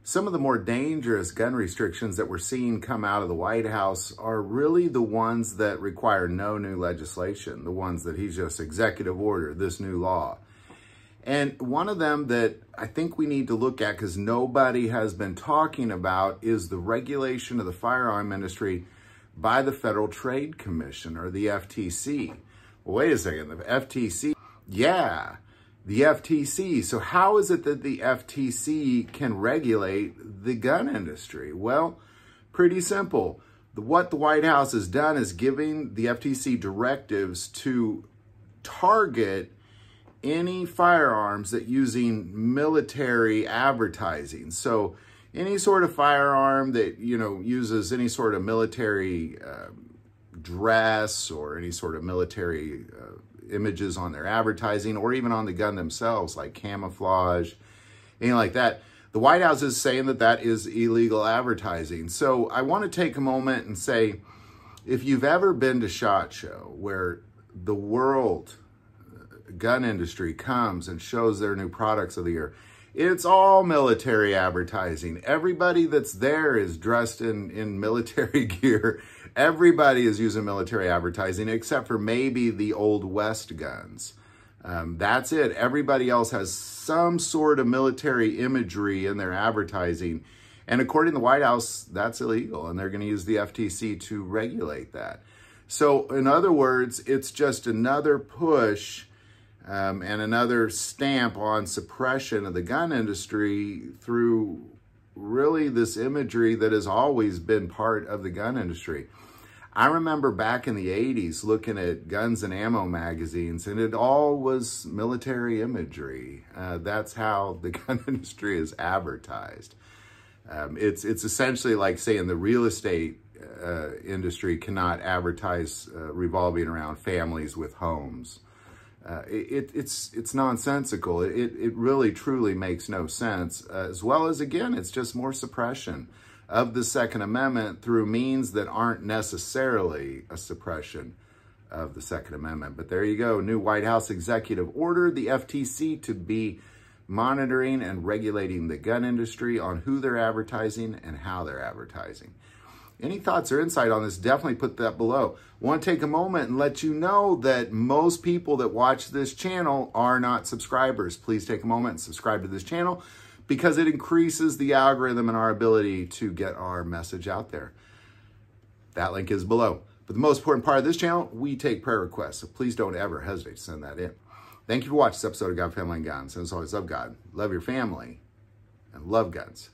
Some of the more dangerous gun restrictions that we're seeing come out of the White House are really the ones that require no new legislation, the ones that he's just executive order, this new law. And one of them that I think we need to look at, because nobody has been talking about, is the regulation of the firearm industry by the Federal Trade Commission, or the FTC. Well, wait a second, the FTC? Yeah, the FTC. So how is it that the FTC can regulate the gun industry? Well, pretty simple. What the White House has done is giving the FTC directives to target any firearms that using military advertising. So any sort of firearm that, uses any sort of military dress or any sort of military images on their advertising, or even on the gun themselves, like camouflage, anything like that. The White House is saying that that is illegal advertising. So I want to take a moment and say, if you've ever been to SHOT Show, where the world gun industry comes and shows their new products of the year, it's all military advertising. Everybody that's there is dressed in military gear. Everybody is using military advertising, except for maybe the Old West guns. That's it. Everybody else has some sort of military imagery in their advertising. And according to the White House, that's illegal, and they're going to use the FTC to regulate that. So in other words, it's just another push and another stamp on suppression of the gun industry through really this imagery that has always been part of the gun industry. I remember back in the 80s looking at Guns and Ammo magazines, and it all was military imagery. That's how the gun industry is advertised. It's essentially like saying the real estate industry cannot advertise revolving around families with homes. It's nonsensical. It really, truly makes no sense. As well as, again, it's just more suppression of the Second Amendment through means that aren't necessarily a suppression of the Second Amendment. But there you go. New White House executive order, the FTC to be monitoring and regulating the gun industry on who they're advertising and how they're advertising. Any thoughts or insight on this, definitely put that below. I want to take a moment and let you know that most people that watch this channel are not subscribers. Please take a moment and subscribe to this channel, because it increases the algorithm and our ability to get our message out there. That link is below. But the most important part of this channel, we take prayer requests, so please don't ever hesitate to send that in. Thank you for watching this episode of God, Family, and Guns. And as always, love God, love your family, and love guns.